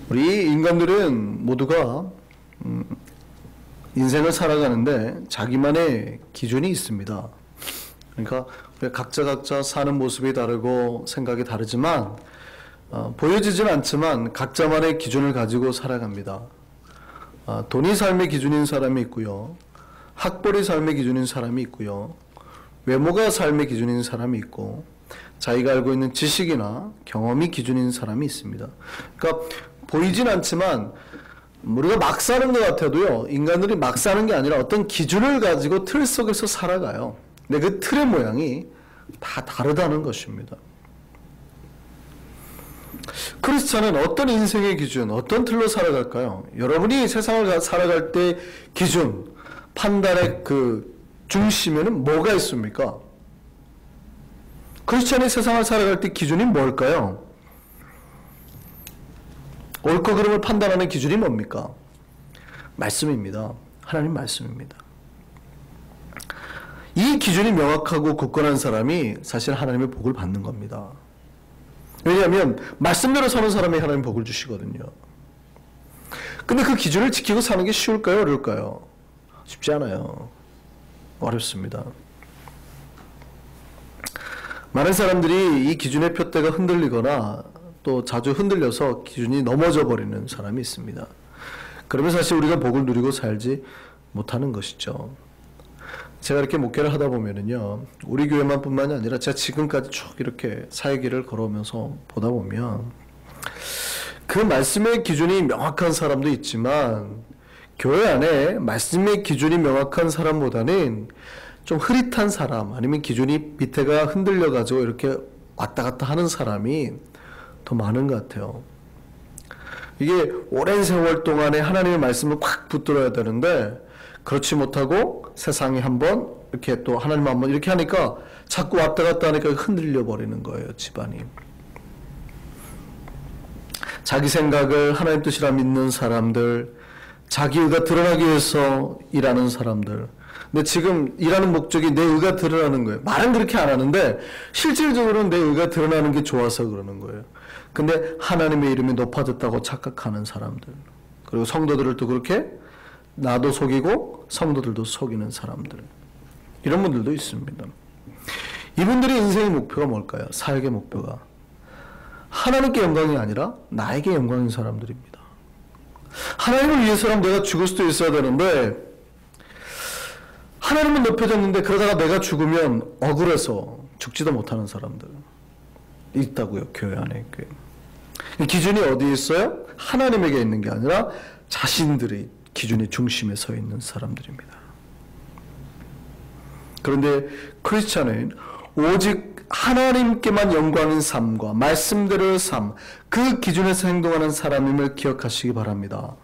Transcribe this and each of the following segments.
우리 인간들은 모두가 인생을 살아가는데 자기만의 기준이 있습니다. 그러니까 각자 사는 모습이 다르고 생각이 다르지만 보여지진 않지만 각자만의 기준을 가지고 살아갑니다. 돈이 삶의 기준인 사람이 있고요. 학벌이 삶의 기준인 사람이 있고요. 외모가 삶의 기준인 사람이 있고 자기가 알고 있는 지식이나 경험이 기준인 사람이 있습니다. 그러니까 보이진 않지만 우리가 막 사는 것 같아도요, 인간들이 막 사는 게 아니라 어떤 기준을 가지고 틀 속에서 살아가요. 근데 그 틀의 모양이 다 다르다는 것입니다. 크리스찬은 어떤 인생의 기준, 어떤 틀로 살아갈까요? 여러분이 세상을 살아갈 때 기준, 판단의 그 중심에는 뭐가 있습니까? 크리스찬이 세상을 살아갈 때 기준이 뭘까요? 옳고 그름을 판단하는 기준이 뭡니까? 말씀입니다. 하나님 말씀입니다. 이 기준이 명확하고 굳건한 사람이 사실 하나님의 복을 받는 겁니다. 왜냐하면 말씀대로 사는 사람이 하나님 복을 주시거든요. 근데 그 기준을 지키고 사는 게 쉬울까요? 어려울까요? 쉽지 않아요. 어렵습니다. 많은 사람들이 이 기준의 푯대가 흔들리거나 또 자주 흔들려서 기준이 넘어져 버리는 사람이 있습니다. 그러면 사실 우리가 복을 누리고 살지 못하는 것이죠. 제가 이렇게 목회를 하다 보면은요, 우리 교회만 뿐만이 아니라 제가 지금까지 쭉 이렇게 사회길을 걸어오면서 보다 보면 그 말씀의 기준이 명확한 사람도 있지만 교회 안에 말씀의 기준이 명확한 사람보다는 좀 흐릿한 사람, 아니면 기준이 밑에가 흔들려가지고 이렇게 왔다 갔다 하는 사람이 더 많은 것 같아요. 이게 오랜 세월 동안에 하나님의 말씀을 꽉 붙들어야 되는데 그렇지 못하고 세상에 한번 이렇게 또 하나님 한번 이렇게 하니까 자꾸 왔다 갔다 하니까 흔들려 버리는 거예요, 집안이. 자기 생각을 하나님 뜻이라 믿는 사람들, 자기 의가 드러나기 위해서 일하는 사람들. 근데 지금 일하는 목적이 내 의가 드러나는 거예요. 말은 그렇게 안 하는데 실질적으로는 내 의가 드러나는 게 좋아서 그러는 거예요. 근데 하나님의 이름이 높아졌다고 착각하는 사람들, 그리고 성도들을 또 그렇게 나도 속이고 성도들도 속이는 사람들, 이런 분들도 있습니다. 이분들의 인생의 목표가 뭘까요? 사역의 목표가 하나님께 영광이 아니라 나에게 영광인 사람들입니다. 하나님을 위해서라면 내가 죽을 수도 있어야 되는데 하나님은 높여졌는데 그러다가 내가 죽으면 억울해서 죽지도 못하는 사람들 있다고요, 교회 안에. 기준이 어디에 있어요? 하나님에게 있는 게 아니라 자신들의 기준의 중심에 서 있는 사람들입니다. 그런데 크리스찬은 오직 하나님께만 영광인 삶과 말씀대로의 삶, 그 기준에서 행동하는 사람임을 기억하시기 바랍니다.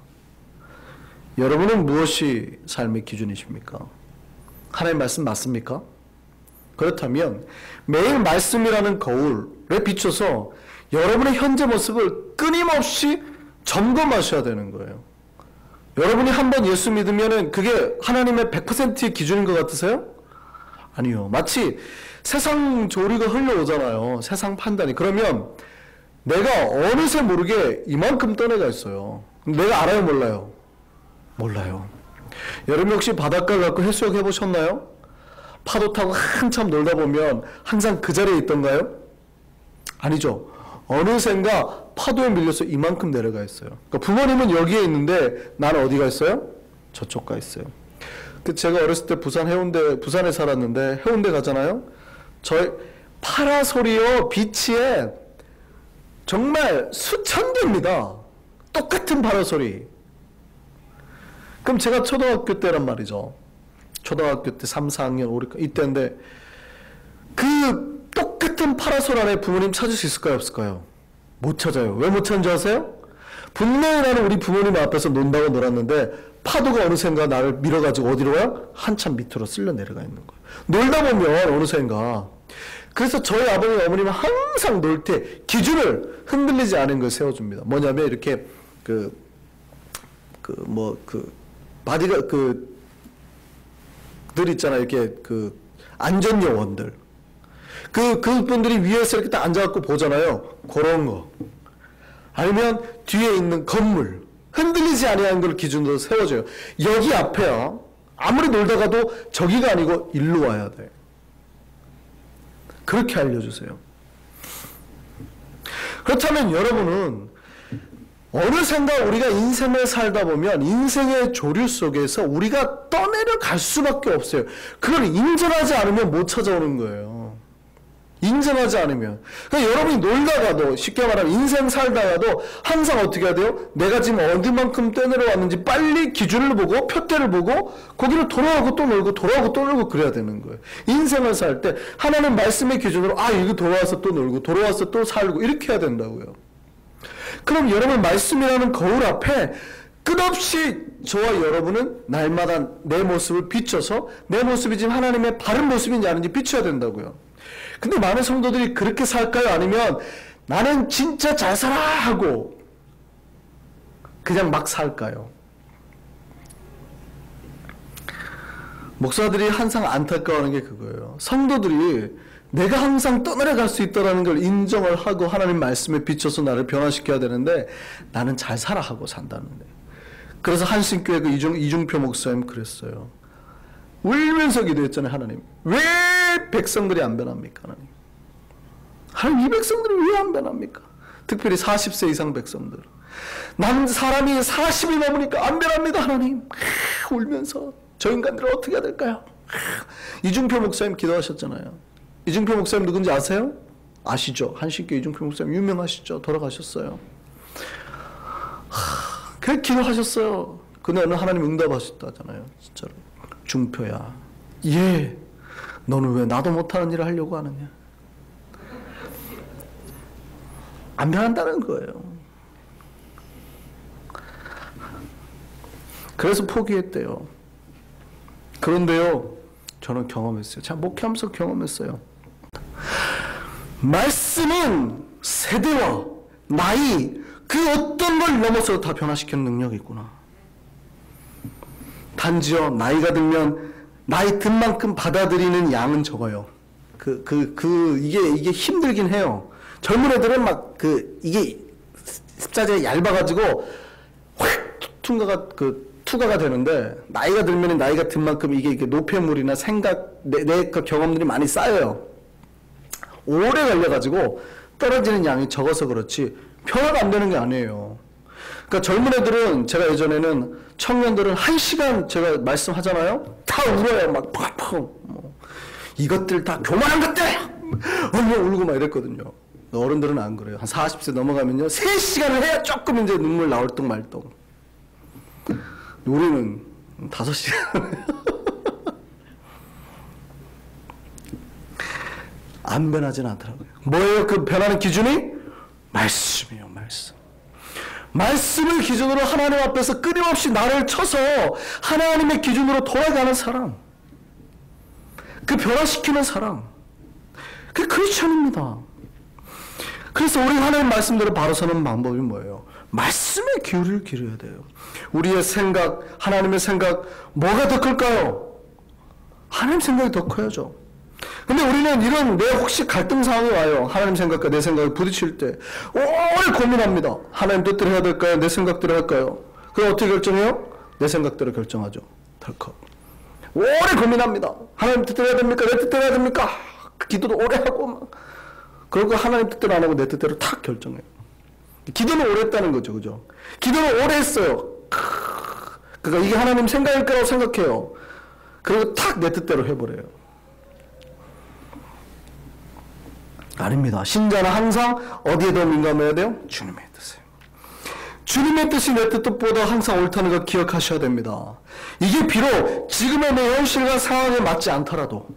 여러분은 무엇이 삶의 기준이십니까? 하나님 말씀 맞습니까? 그렇다면 매일 말씀이라는 거울에 비춰서 여러분의 현재 모습을 끊임없이 점검하셔야 되는 거예요. 여러분이 한번 예수 믿으면 그게 하나님의 100%의 기준인 것 같으세요? 아니요. 마치 세상 조리가 흘러오잖아요. 세상 판단이. 그러면 내가 어느새 모르게 이만큼 떠내가 있어요. 내가 알아요, 몰라요? 몰라요. 여러분 혹시 바닷가 갖고 해수욕 해보셨나요? 파도 타고 한참 놀다 보면 항상 그 자리에 있던가요? 아니죠. 어느샌가 파도에 밀려서 이만큼 내려가 있어요. 그러니까 부모님은 여기에 있는데 나는 어디가 있어요? 저쪽 가 있어요. 제가 어렸을 때 부산에 살았는데 해운대 가잖아요. 저희 파라솔이요, 비치에 정말 수천 개입니다. 똑같은 파라솔이. 그럼 제가 초등학교 때란 말이죠. 초등학교 때 3, 4학년, 5, 6, 이때인데 그 똑같은 파라솔 안에 부모님 찾을 수 있을까요, 없을까요? 못 찾아요. 왜 못 찾는 줄 아세요? 분명히 나는 우리 부모님 앞에서 논다고 놀았는데 파도가 어느샌가 나를 밀어가지고 어디로 가요? 한참 밑으로 쓸려 내려가 있는 거예요. 놀다 보면 어느샌가. 그래서 저희 아버님, 어머님은 항상 놀 때 기준을 흔들리지 않은 걸 세워줍니다. 뭐냐면 이렇게 바디가 들 있잖아요. 이렇게 안전요원들. 그분들이 위에서 이렇게 딱 앉아갖고 보잖아요. 그런 거. 아니면 뒤에 있는 건물, 흔들리지 아니하는 걸 기준으로 세워줘요. 여기 앞에요. 아무리 놀다가도 저기가 아니고 일로 와야 돼. 그렇게 알려주세요. 그렇다면 여러분은 어느샌가 우리가 인생을 살다 보면 인생의 조류 속에서 우리가 떠내려갈 수밖에 없어요. 그걸 인정하지 않으면 못 찾아오는 거예요. 인정하지 않으면. 그러니까 여러분이 놀다가도, 쉽게 말하면 인생 살다가도 항상 어떻게 해야 돼요? 내가 지금 어디만큼 떠내려왔는지 빨리 기준을 보고 표대를 보고 거기를 돌아오고 또 놀고 돌아오고 또 놀고 그래야 되는 거예요. 인생을 살 때 하나님 말씀의 기준으로 여기 돌아와서 또 놀고 돌아와서 또 살고 이렇게 해야 된다고요. 그럼 여러분 말씀이라는 거울 앞에 끝없이 저와 여러분은 날마다 내 모습을 비춰서 내 모습이 지금 하나님의 바른 모습인지 아닌지 비춰야 된다고요. 근데 많은 성도들이 그렇게 살까요? 아니면 나는 진짜 잘 살아 하고 그냥 막 살까요? 목사들이 항상 안타까워하는 게 그거예요. 성도들이 내가 항상 떠내려갈 수 있다는 걸 인정을 하고 하나님 말씀에 비춰서 나를 변화시켜야 되는데 나는 잘 살아 하고 산다는데. 그래서 한신교회 그 이중표 목사님 그랬어요. 울면서 기도했잖아요. 하나님 왜 백성들이 안 변합니까? 하나님 이 백성들이 왜 안 변합니까? 특별히 40세 이상 백성들. 난 사람이 40이 넘으니까 안 변합니다. 하나님. 울면서 저 인간들을 어떻게 해야 될까요? 이중표 목사님 기도하셨잖아요. 이중표 목사님 누군지 아세요? 아시죠? 한신교회 이중표 목사님 유명하시죠? 돌아가셨어요. 그렇게 기도하셨어요. 근데 하나님 응답하셨다잖아요. 진짜로. 중표야. 예. 너는 왜 나도 못하는 일을 하려고 하느냐? 안 변한다는 거예요. 그래서 포기했대요. 그런데요, 저는 경험했어요. 제가 목회하면서 경험했어요. 말씀은 세대와 나이, 그 어떤 걸 넘어서 다 변화시키는 능력이 있구나. 단지요, 나이가 들면 나이 든 만큼 받아들이는 양은 적어요. 이게 힘들긴 해요. 젊은 애들은 이게 습자재가 얇아가지고 확 투과가 되는데, 나이가 들면 나이가 든 만큼 이게 노폐물이나 생각, 내 경험들이 많이 쌓여요. 오래 걸려가지고 떨어지는 양이 적어서 그렇지 변화가 안 되는 게 아니에요. 그러니까 젊은 애들은, 제가 예전에는 청년들은 1시간 제가 말씀하잖아요. 다 울어요. 막 팍팍. 이것들 다 교만한 것들! 울고 막 이랬거든요. 어른들은 안 그래요. 한 40세 넘어가면요. 3시간을 해야 조금 이제 눈물 나올 똥 말 똥. 우리는 5시간. 안 변하지는 않더라고요. 뭐예요? 그 변하는 기준이? 말씀이에요. 말씀. 말씀을 기준으로 하나님 앞에서 끊임없이 나를 쳐서 하나님의 기준으로 돌아가는 사람. 그 변화시키는 사람. 그게 크리스천입니다. 그래서 우리 하나님 말씀대로 바로 서는 방법이 뭐예요? 말씀에 귀를 기울여야 돼요. 우리의 생각, 하나님의 생각, 뭐가 더 클까요? 하나님 생각이 더 커야죠. 근데 우리는 이런, 내 혹시 갈등 상황이 와요. 하나님 생각과 내 생각을 부딪힐 때 오래 고민합니다. 하나님 뜻대로 해야 될까요? 내 생각대로 할까요? 그럼 어떻게 결정해요? 내 생각대로 결정하죠. 덜컥. 오래 고민합니다. 하나님 뜻대로 해야 됩니까? 내 뜻대로 해야 됩니까? 기도도 오래 하고 막. 그리고 하나님 뜻대로 안 하고 내 뜻대로 탁 결정해요. 기도는 오래 했다는 거죠. 그죠? 기도는 오래 했어요. 그러니까 이게 하나님 생각일 거라고 생각해요. 그리고 탁 내 뜻대로 해버려요. 아닙니다. 신자는 항상 어디에 더 민감해야 돼요? 주님의 뜻에. 주님의 뜻이 내 뜻보다 항상 옳다는 걸 기억하셔야 됩니다. 이게 비록 지금의 내 현실과 상황에 맞지 않더라도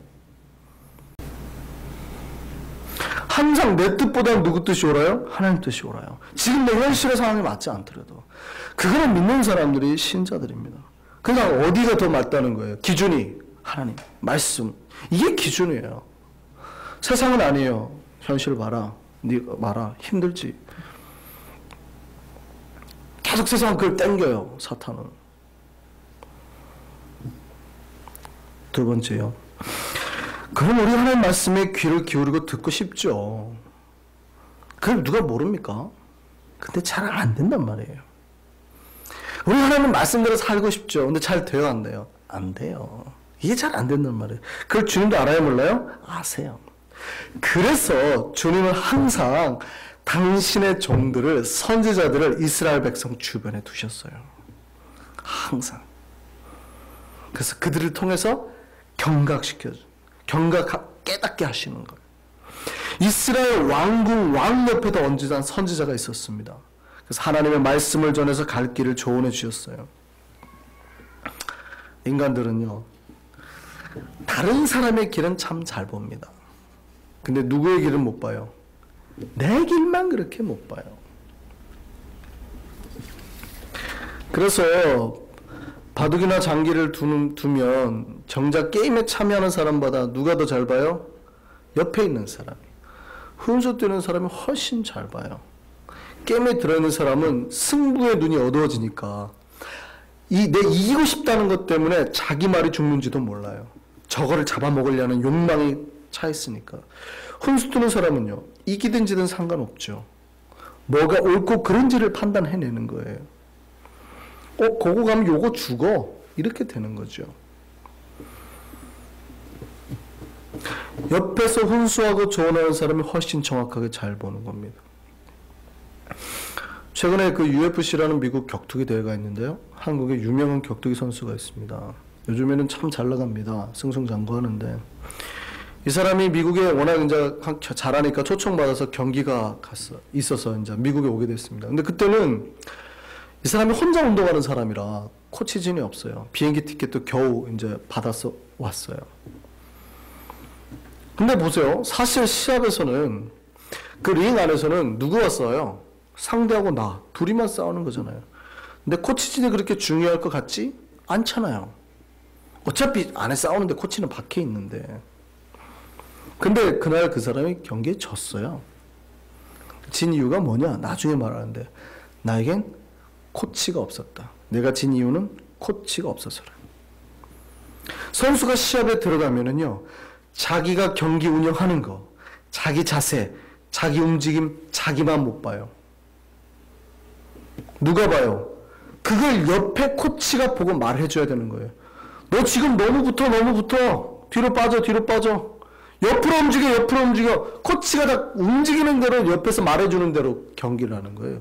항상 내 뜻보다 누구 뜻이 옳아요? 하나님 뜻이 옳아요. 지금 내 현실의 상황에 맞지 않더라도. 그거를 믿는 사람들이 신자들입니다. 그러니까 어디가 더 맞다는 거예요? 기준이 하나님, 말씀. 이게 기준이에요. 세상은 아니에요. 현실 봐라. 네가 봐라. 힘들지. 계속 세상은 그걸 땡겨요. 사탄은. 두 번째요. 그럼 우리 하나님 말씀에 귀를 기울이고 듣고 싶죠. 그걸 누가 모릅니까? 근데 잘 안 된단 말이에요. 우리 하나님 말씀대로 살고 싶죠. 근데 잘 돼요, 안 돼요? 안 돼요. 이게 잘 안 된단 말이에요. 그걸 주님도 알아요, 몰라요? 아세요. 그래서 주님은 항상 당신의 종들을, 선지자들을 이스라엘 백성 주변에 두셨어요. 항상. 그래서 그들을 통해서 깨닫게 하시는 거예요. 이스라엘 왕궁 왕 옆에도 언제나 선지자가 있었습니다. 그래서 하나님의 말씀을 전해서 갈 길을 조언해 주셨어요. 인간들은요, 다른 사람의 길은 참 잘 봅니다. 근데 누구의 길은 못 봐요? 내 길만 그렇게 못 봐요. 그래서 바둑이나 장기를 두면 정작 게임에 참여하는 사람보다 누가 더 잘 봐요? 옆에 있는 사람이. 훈수 뛰는 사람이 훨씬 잘 봐요. 게임에 들어있는 사람은 승부의 눈이 어두워지니까 내 이기고 싶다는 것 때문에 자기 말이 죽는지도 몰라요. 저거를 잡아먹으려는 욕망이 차 있으니까. 훈수 뜨는 사람은요, 이기든 지든 상관없죠. 뭐가 옳고 그른지를 판단해내는 거예요. 그거 가면 요거 죽어. 이렇게 되는 거죠. 옆에서 훈수하고 조언하는 사람이 훨씬 정확하게 잘 보는 겁니다. 최근에 그 UFC라는 미국 격투기 대회가 있는데요. 한국에 유명한 격투기 선수가 있습니다. 요즘에는 참 잘 나갑니다. 승승장구하는데. 이 사람이 미국에 워낙 이제 잘하니까 초청받아서 경기가 있어서 이제 미국에 오게 됐습니다. 근데 그때는 이 사람이 혼자 운동하는 사람이라 코치진이 없어요. 비행기 티켓도 겨우 이제 받아서 왔어요. 근데 보세요. 사실 시합에서는 그 링 안에서는 누구 왔어요? 상대하고 나 둘이만 싸우는 거잖아요. 근데 코치진이 그렇게 중요할 것 같지 않잖아요. 어차피 안에 싸우는데 코치는 밖에 있는데. 근데 그날 그 사람이 경기에 졌어요. 진 이유가 뭐냐? 나중에 말하는데 나에겐 코치가 없었다. 내가 진 이유는 코치가 없어서라. 선수가 시합에 들어가면은요, 자기가 경기 운영하는 거, 자기 자세, 자기 움직임, 자기만 못 봐요. 누가 봐요? 그걸 옆에 코치가 보고 말해줘야 되는 거예요. 너 지금 너무 붙어. 뒤로 빠져. 옆으로 움직여. 코치가 다 움직이는 대로 옆에서 말해주는 대로 경기를 하는 거예요.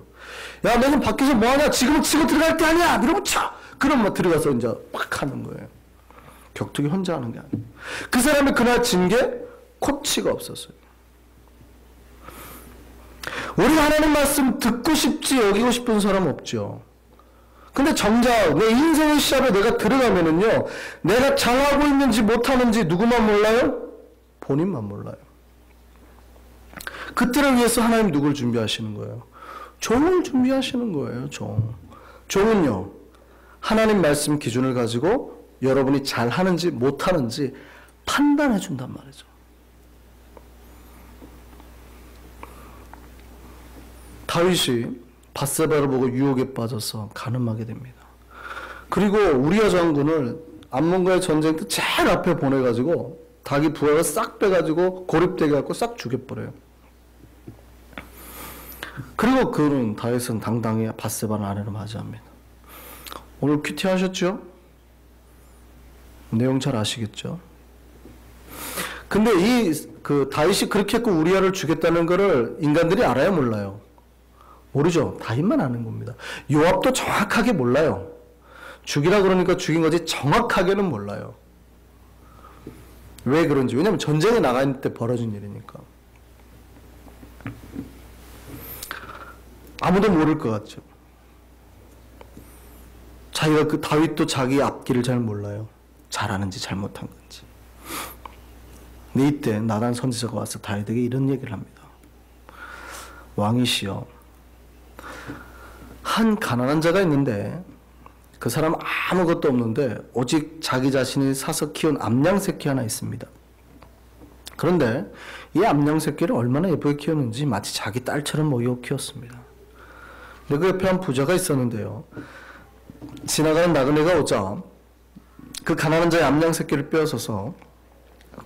야, 너는 밖에서 뭐하냐? 지금은 치고 들어갈 때 아니야! 이러면 차! 그럼 막 들어가서 이제 막 하는 거예요. 격투기 혼자 하는 게 아니에요. 그 사람이 그날 진 게 코치가 없었어요. 우리 하나님 말씀 듣고 싶지 여기고 싶은 사람 없죠. 근데 정작 내 인생의 시합에 내가 들어가면은요, 내가 잘하고 있는지 못하는지 누구만 몰라요? 본인만 몰라요. 그때를 위해서 하나님 누굴 준비하시는 거예요? 종을 준비하시는 거예요. 종은요, 하나님 말씀 기준을 가지고 여러분이 잘하는지 못하는지 판단해 준단 말이죠. 다윗이 밧세바를 보고 유혹에 빠져서 간음하게 됩니다. 그리고 우리아 장군을 암몬과의 전쟁 때 제일 앞에 보내가지고 닭이 부하가 싹 빼가지고 고립되게 갖고 싹 죽여버려요. 그리고 그는 다윗은 당당히 밧세바를 아내로 맞이합니다. 오늘 큐티 하셨죠? 내용 잘 아시겠죠? 근데 다윗이 그렇게 했고 우리아를 죽였다는 거를 인간들이 알아요, 몰라요? 모르죠. 다윗만 아는 겁니다. 요압도 정확하게 몰라요. 죽이라 그러니까 죽인 거지 정확하게는 몰라요. 왜 그런지. 왜냐면 전쟁에 나가 있을 때 벌어진 일이니까. 아무도 모를 것 같죠. 다윗도 자기 앞길을 잘 몰라요. 잘하는지 잘못한 건지. 근데 이때 나단 선지자가 와서 다윗에게 이런 얘기를 합니다. 왕이시여, 한 가난한 자가 있는데 그 사람 아무것도 없는데 오직 자기 자신이 사서 키운 암양 새끼 하나 있습니다. 그런데 이 암양 새끼를 얼마나 예쁘게 키웠는지 마치 자기 딸처럼 먹여 키웠습니다. 근데 그 옆에 한 부자가 있었는데요, 지나가는 나그네가 오자 그 가난한 자의 암양 새끼를 빼앗아서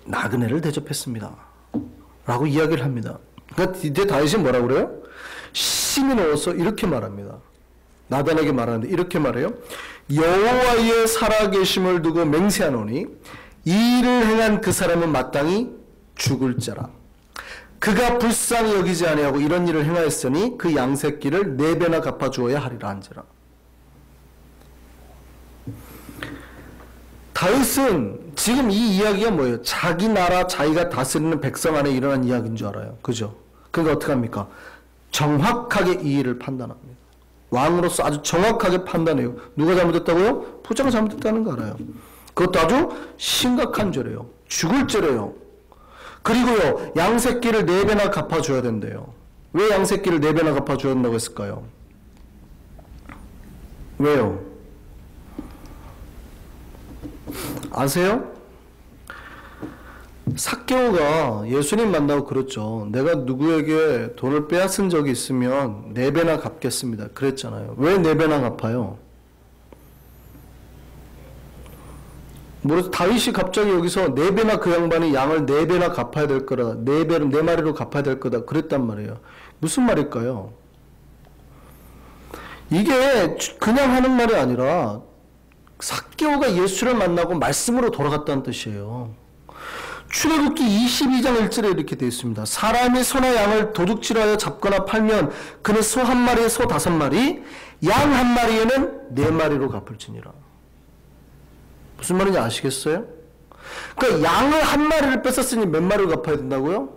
나그네를 대접했습니다 라고 이야기를 합니다. 그러니까 이때 다윗이 뭐라고 그래요? 심히 넣어서 이렇게 말합니다. 나단에게 말하는데 이렇게 말해요. 여호와의 살아계심을 두고 맹세하노니 이 일을 행한 그 사람은 마땅히 죽을 자라. 그가 불쌍히 여기지 아니하고 이런 일을 행하였으니 그 양새끼를 4배나 갚아주어야 하리라 한지라. 다윗은 지금 이 이야기가 뭐예요? 자기 나라 자기가 다스리는 백성 안에 일어난 이야기인 줄 알아요. 그죠? 그러니까 어떻게 합니까? 정확하게 이 일을 판단합니다. 왕으로서 아주 정확하게 판단해요. 누가 잘못했다고요? 부자가 잘못했다는 거 알아요. 그것도 아주 심각한 죄래요. 죽을 죄래요. 그리고요, 양새끼를 4배나 갚아줘야 된대요. 왜 양새끼를 4배나 갚아줘야 된다고 했을까요? 왜요? 아세요? 삭개오가 예수님 만나고 그랬죠. 내가 누구에게 돈을 빼앗은 적이 있으면 4배나 갚겠습니다. 그랬잖아요. 왜 4배나 갚아요? 모르겠어. 다윗이 갑자기 여기서 4배나 그 양반이 양을 4배나 갚아야 될 거다. 4배로 4마리로 갚아야 될 거다. 그랬단 말이에요. 무슨 말일까요? 이게 그냥 하는 말이 아니라 삭개오가 예수를 만나고 말씀으로 돌아갔다는 뜻이에요. 출애굽기 22장 1절에 이렇게 되어 있습니다. 사람이 소나 양을 도둑질하여 잡거나 팔면 그는 소 1마리에 소 5마리, 양 1마리에는 4마리로 갚을지니라. 무슨 말인지 아시겠어요? 그러니까 양을 1마리를 뺏었으니 몇 마리를 갚아야 된다고요?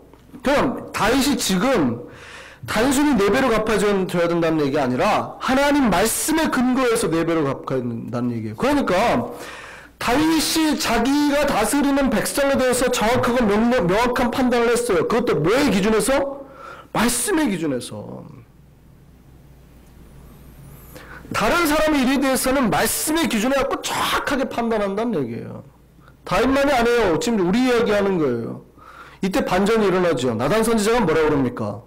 그럼 다윗이 지금 단순히 4배로 갚아줘야 된다는 얘기가 아니라 하나님 말씀에 근거해서 4배로 갚아야 된다는 얘기예요. 그러니까 다윗이 자기가 다스리는 백성에 대해서 정확하고 명확한 판단을 했어요. 그것도 뭐의 기준에서? 말씀의 기준에서. 다른 사람의 일에 대해서는 말씀의 기준에 갖고 정확하게 판단한다는 얘기예요. 다윗만이 아니에요. 지금 우리 이야기하는 거예요. 이때 반전이 일어나죠. 나단 선지자가 뭐라고 그럽니까?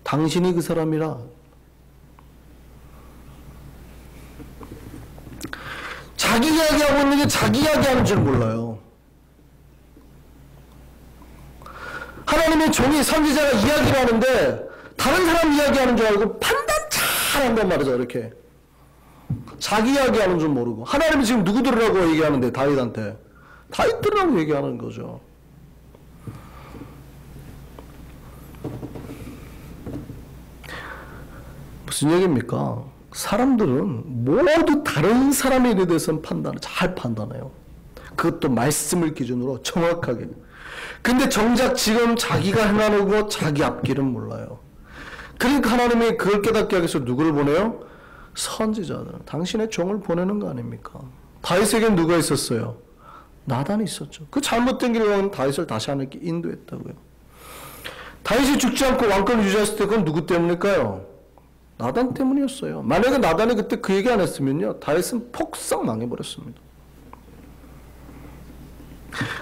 당신이 그 사람이라. 자기 이야기하고 있는 게 자기 이야기하는 줄 몰라요. 하나님의 종이 선지자가 이야기를 하는데 다른 사람 이야기하는 줄 알고 판단 잘 한단 말이죠. 이렇게 자기 이야기하는 줄 모르고. 하나님이 지금 누구 들으라고 얘기하는데 다윗한테 다윗 들으라고 얘기하는 거죠. 무슨 얘기입니까? 사람들은 모두 다른 사람의 일에 대해서는 잘 판단해요. 그것도 말씀을 기준으로 정확하게. 근데 정작 지금 자기가 행하는 것, 자기 앞길은 몰라요. 그러니까 하나님이 그걸 깨닫게 하기 위해서 누구를 보내요? 선지자들. 당신의 종을 보내는 거 아닙니까? 다윗에게는 누가 있었어요? 나단이 있었죠. 그 잘못된 길을 가는 다윗을 다시 하나님께 인도했다고요. 다윗이 죽지 않고 왕권을 유지했을 때 그건 누구 때문일까요? 나단 때문이었어요. 만약에 나단이 그때 그 얘기 안 했으면요, 다윗은 폭삭 망해버렸습니다.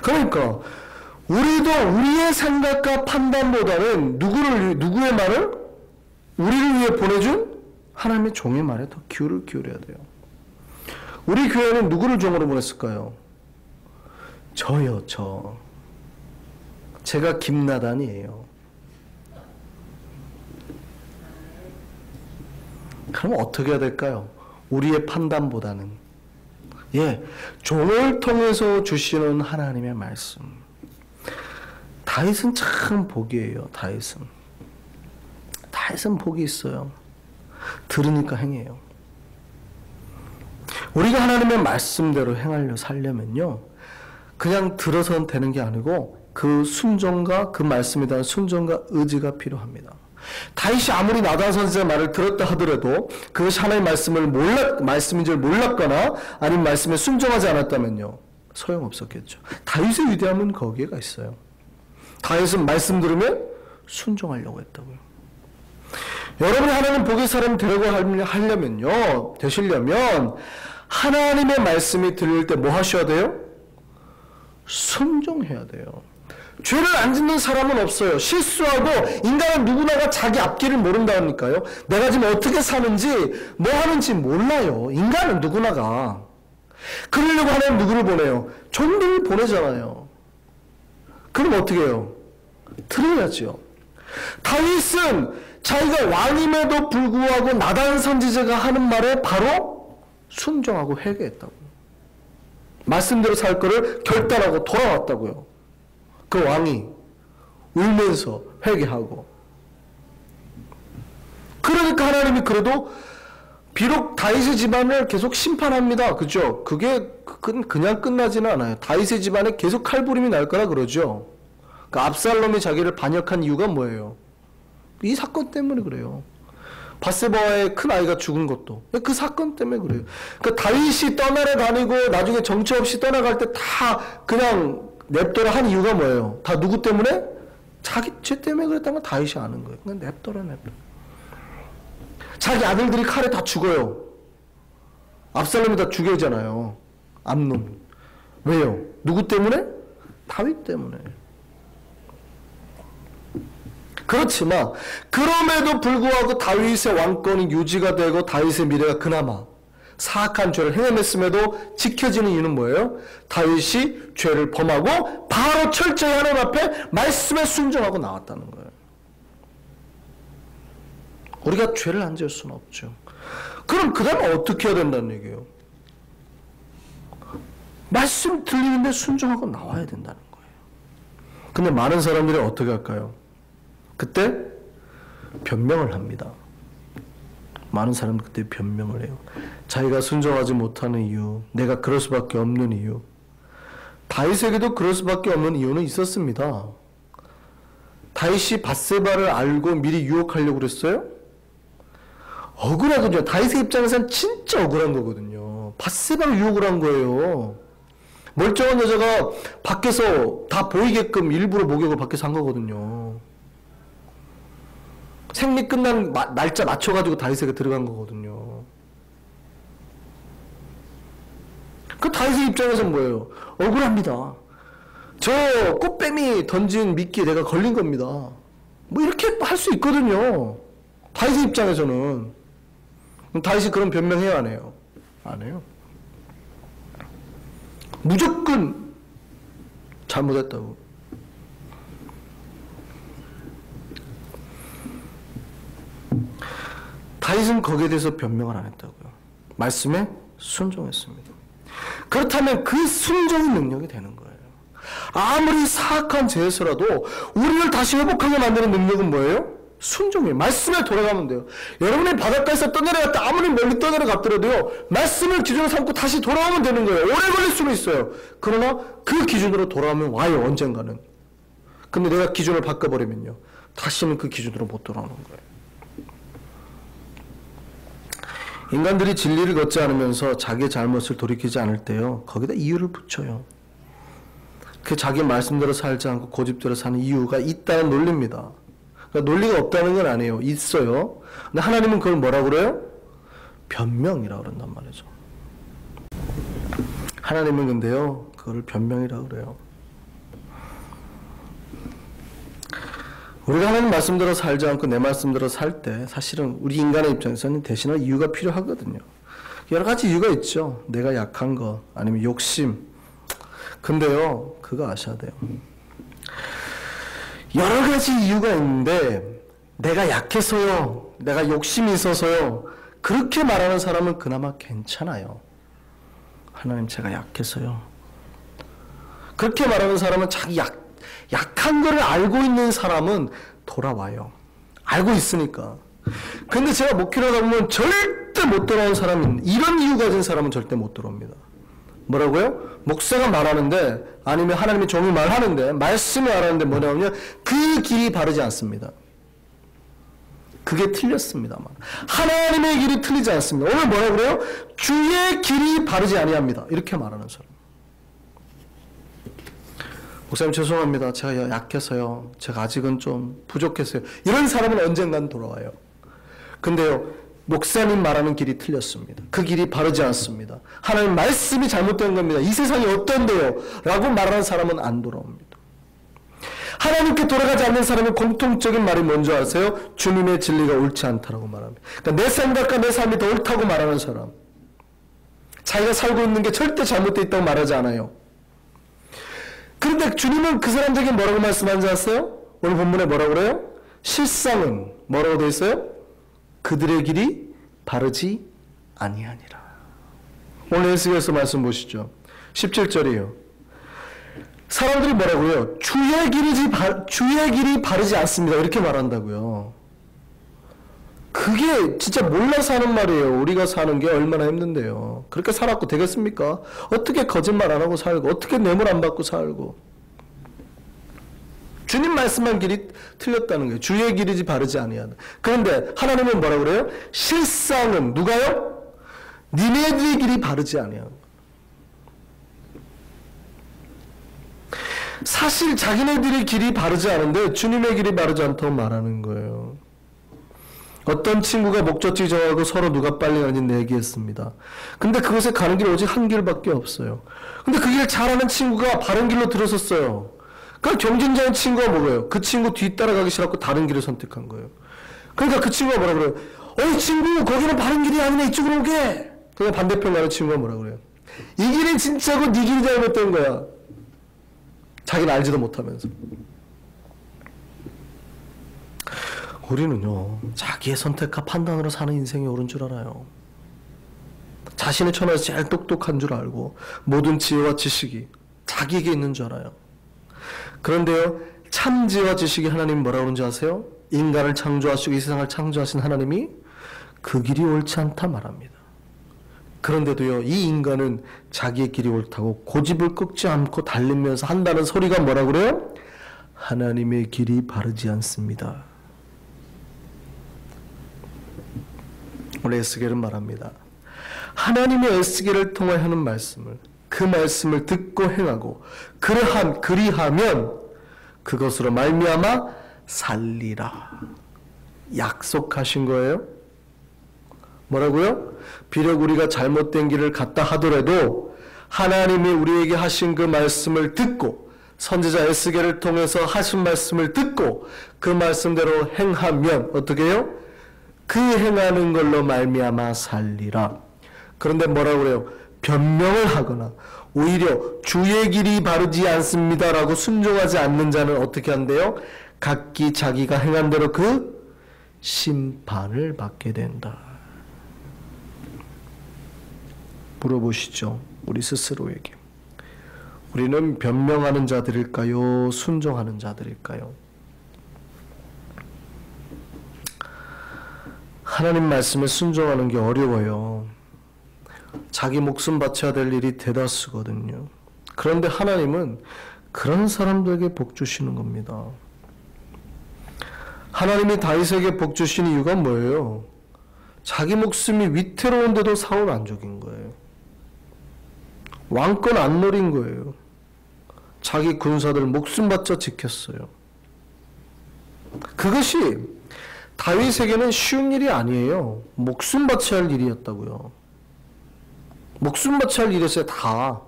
그러니까 우리도 우리의 생각과 판단보다는 누구의 말을? 우리를 위해 보내준 하나님의 종의 말에 더 귀를 기울여야 돼요. 우리 교회는 누구를 종으로 보냈을까요? 저요, 저. 제가 김나단이에요. 그럼 어떻게 해야 될까요? 우리의 판단보다는 종을 통해서 주시는 하나님의 말씀. 다윗은 참 복이에요. 다윗은 복이 있어요. 들으니까 행해요. 우리가 하나님의 말씀대로 살려면요, 그냥 들어서는 되는 게 아니고 그 순종과 그 말씀에 대한 순종과 의지가 필요합니다. 다윗이 아무리 나단 선지자의 말을 들었다 하더라도 그것이 하나님의 말씀인 줄 몰랐거나 아니면 말씀에 순종하지 않았다면요, 소용없었겠죠. 다윗의 위대함은 거기에가 있어요. 다윗은 말씀 들으면 순종하려고 했다고요. 여러분이 하나님 복의 사람 되려고 되시려면 하나님의 말씀이 들릴 때 뭐 하셔야 돼요? 순종해야 돼요. 죄를 안 짓는 사람은 없어요. 실수하고 인간은 누구나가 자기 앞길을 모른다니까요. 내가 지금 어떻게 사는지 뭐 하는지 몰라요. 인간은 누구나가. 그러려고 하나님 누구를 보내요? 종들을 보내잖아요. 그럼 어떻게 해요? 들어야죠. 다윗은 자기가 왕임에도 불구하고 나단 선지자가 하는 말에 바로 순종하고 회개했다고. 말씀대로 살 거를 결단하고 돌아왔다고요. 그 왕이 울면서 회개하고. 그러니까 하나님이 그래도 비록 다윗의 집안을 계속 심판합니다. 그죠? 그게 그냥 끝나지는 않아요. 다윗의 집안에 계속 칼부림이 날 거라 그러죠. 그 압살롬이 자기를 반역한 이유가 뭐예요? 이 사건 때문에 그래요. 바세바의 큰 아이가 죽은 것도 그 사건 때문에 그래요. 그 다윗이 떠나려 다니고 나중에 정처 없이 떠나갈 때 다 그냥 냅둬라 한 이유가 뭐예요? 다 누구 때문에? 자기 죄 때문에 그랬다는 건 다윗이 아는 거예요. 그냥 냅둬라. 자기 아들들이 칼에 다 죽어요. 압살롬이 다 죽여잖아요. 암논. 왜요? 누구 때문에? 다윗 때문에. 그렇지만 그럼에도 불구하고 다윗의 왕권이 유지가 되고 다윗의 미래가 그나마 사악한 죄를 행함했음에도 지켜지는 이유는 뭐예요? 다윗이 죄를 범하고 바로 철저히 하나님 앞에 말씀에 순종하고 나왔다는 거예요. 우리가 죄를 안 지을 수는 없죠. 그럼 그 다음에 어떻게 해야 된다는 얘기예요? 말씀 들리는데 순종하고 나와야 된다는 거예요. 근데 많은 사람들이 어떻게 할까요? 그때 변명을 합니다. 많은 사람들 그때 변명을 해요. 자기가 순종하지 못하는 이유, 내가 그럴 수밖에 없는 이유. 다윗에게도 그럴 수밖에 없는 이유는 있었습니다. 다윗이 밧세바를 알고 미리 유혹하려고 그랬어요? 억울하거든요. 다윗의 입장에서는 진짜 억울한 거거든요. 밧세바를 유혹을 한 거예요. 멀쩡한 여자가 밖에서 다 보이게끔 일부러 목욕을 밖에서 한 거거든요. 생리 끝난 날짜 맞춰가지고 다윗에게 들어간 거거든요. 그 다윗의 입장에서는 뭐예요? 억울합니다. 저 꽃뱀이 던진 미끼에 내가 걸린 겁니다. 뭐 이렇게 할 수 있거든요. 다윗의 입장에서는. 다윗이 그런 변명해요, 안 해요? 안 해요. 무조건 잘못했다고. 다윗은 거기에 대해서 변명을 안 했다고요. 말씀에 순종했습니다. 그렇다면 그 순종이 능력이 되는 거예요. 아무리 사악한 죄에서라도 우리를 다시 회복하게 만드는 능력은 뭐예요? 순종이에요. 말씀에 돌아가면 돼요. 여러분이 바닷가에서 떠내려갔다 아무리 멀리 떠내려갔더라도요, 말씀을 기준으로 삼고 다시 돌아오면 되는 거예요. 오래 걸릴 수는 있어요. 그러나 그 기준으로 돌아오면 와요, 언젠가는. 근데 내가 기준을 바꿔버리면요, 다시는 그 기준으로 못 돌아오는 거예요. 인간들이 진리를 걷지 않으면서 자기의 잘못을 돌이키지 않을 때요, 거기다 이유를 붙여요. 그 자기 말씀대로 살지 않고 고집대로 사는 이유가 있다는 논리입니다. 그러니까 논리가 없다는 건 아니에요. 있어요. 근데 하나님은 그걸 뭐라고 그래요? 변명이라고 그런단 말이죠. 하나님은 근데요, 그걸 변명이라고 그래요. 우리가 하나님 말씀대로 살지 않고 내 말씀대로 살 때 사실은 우리 인간의 입장에서는 대신할 이유가 필요하거든요. 여러 가지 이유가 있죠. 내가 약한 거, 아니면 욕심. 근데요, 그거 아셔야 돼요. 여러 가지 이유가 있는데 내가 약해서요, 내가 욕심이 있어서요, 그렇게 말하는 사람은 그나마 괜찮아요. 하나님, 제가 약해서요. 그렇게 말하는 사람은 자기 약한 거를 알고 있는 사람은 돌아와요. 알고 있으니까. 근데 제가 목회를 하다 보면 절대 못 돌아온 사람은, 이런 이유 가진 사람은 절대 못 돌아옵니다. 뭐라고요? 목사가 말하는데, 아니면 하나님의 종이 말하는데, 말씀이 말하는데 뭐냐면요, 그 길이 바르지 않습니다. 그게 틀렸습니다만, 하나님의 길이 틀리지 않습니다. 오늘 뭐라고 그래요? 주의 길이 바르지 아니합니다. 이렇게 말하는 사람. 목사님 죄송합니다. 제가 약해서요. 제가 아직은 좀 부족했어요. 이런 사람은 언젠간 돌아와요. 근데요, 목사님 말하는 길이 틀렸습니다. 그 길이 바르지 않습니다. 하나님 말씀이 잘못된 겁니다. 이 세상이 어떤데요? 라고 말하는 사람은 안 돌아옵니다. 하나님께 돌아가지 않는 사람의 공통적인 말이 뭔지 아세요? 주님의 진리가 옳지 않다라고 말합니다. 그러니까 내 생각과 내 삶이 더 옳다고 말하는 사람. 자기가 살고 있는 게 절대 잘못되어 있다고 말하지 않아요. 그런데 주님은 그 사람들에게 뭐라고 말씀하는지 아세요? 오늘 본문에 뭐라고 그래요? 실상은 뭐라고 되어 있어요? 그들의 길이 바르지 아니하니라. 오늘 에스겔서 말씀 보시죠. 17절이에요. 사람들이 뭐라고요? 주의 길이 바르지 않습니다. 이렇게 말한다고요. 그게 진짜 몰라서 하는 말이에요. 우리가 사는 게 얼마나 힘든데요. 그렇게 살았고 되겠습니까? 어떻게 거짓말 안 하고 살고, 어떻게 뇌물 안 받고 살고. 주님 말씀한 길이 틀렸다는 거예요. 주의 길이지 바르지 아니하다. 그런데 하나님은 뭐라 그래요? 실상은 누가요? 니네들의 길이 바르지 아니하다. 사실 자기네들의 길이 바르지 않은데 주님의 길이 바르지 않다고 말하는 거예요. 어떤 친구가 목적지 정하고 서로 누가 빨리 가는지 내기했습니다. 근데 그곳에 가는 길이 오직 한 길밖에 없어요. 근데 그 길 잘하는 친구가 바른 길로 들어섰어요. 그러니까 경쟁자인 친구가 뭐예요? 그 친구 뒤 따라가기 싫어서 다른 길을 선택한 거예요. 그러니까 그 친구가 뭐라 그래요? 어이 친구, 거기는 바른 길이 아니네, 이쪽으로 오게. 그냥 반대편 가는 친구가 뭐라 그래요? 이 길이 진짜고 네 길이 잘못된 거야. 자기는 알지도 못하면서. 우리는요, 자기의 선택과 판단으로 사는 인생이 옳은 줄 알아요. 자신의 천하에서 제일 똑똑한 줄 알고 모든 지혜와 지식이 자기에게 있는 줄 알아요. 그런데요, 참 지혜와 지식이 하나님 뭐라고 그러는지 아세요? 인간을 창조하시고 이 세상을 창조하신 하나님이 그 길이 옳지 않다 말합니다. 그런데도요, 이 인간은 자기의 길이 옳다고 고집을 꺾지 않고 달리면서 한다는 소리가 뭐라 그래요? 하나님의 길이 바르지 않습니다. 오늘 에스겔은 말합니다. 하나님의 에스겔을 통해 하는 말씀을, 그 말씀을 듣고 행하고 그리하면 그것으로 말미암아 살리라. 약속하신 거예요. 뭐라고요? 비록 우리가 잘못된 길을 갔다 하더라도 하나님이 우리에게 하신 그 말씀을 듣고 선지자 에스겔을 통해서 하신 말씀을 듣고 그 말씀대로 행하면 어떻게 해요? 그 행하는 걸로 말미암아 살리라. 그런데 뭐라고 그래요? 변명을 하거나 오히려 주의 길이 바르지 않습니다라고 순종하지 않는 자는 어떻게 한대요? 각기 자기가 행한 대로 그 심판을 받게 된다. 물어보시죠. 우리 스스로에게. 우리는 변명하는 자들일까요? 순종하는 자들일까요? 하나님 말씀에 순종하는 게 어려워요. 자기 목숨 바쳐야 될 일이 대다수거든요. 그런데 하나님은 그런 사람들에게 복 주시는 겁니다. 하나님이 다윗에게 복 주신 이유가 뭐예요? 자기 목숨이 위태로운데도 사울 안 죽인 거예요. 왕권 안 노린 거예요. 자기 군사들 목숨 바쳐 지켰어요. 그것이 다윗에게는 쉬운 일이 아니에요. 목숨 바쳐야 할 일이었다고요. 목숨 바쳐야 할 일이었어요. 다.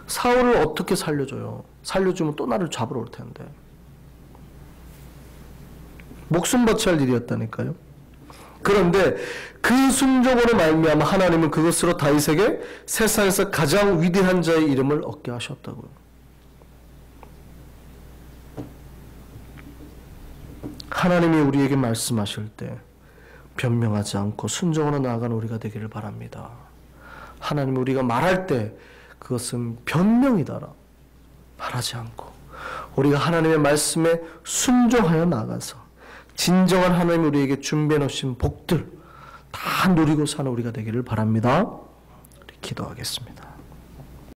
사울을 어떻게 살려줘요? 살려주면 또 나를 잡으러 올 텐데. 목숨 바쳐야 할 일이었다니까요. 그런데 그 순종으로 말미암아 하나님은 그것으로 다윗에게 세상에서 가장 위대한 자의 이름을 얻게 하셨다고요. 하나님이 우리에게 말씀하실 때 변명하지 않고 순종으로 나아가는 우리가 되기를 바랍니다. 하나님이 우리가 말할 때 그것은 변명이다라 말하지 않고 우리가 하나님의 말씀에 순종하여 나가서 진정한 하나님이 우리에게 준비해 놓으신 복들 다 누리고 사는 우리가 되기를 바랍니다. 기도하겠습니다.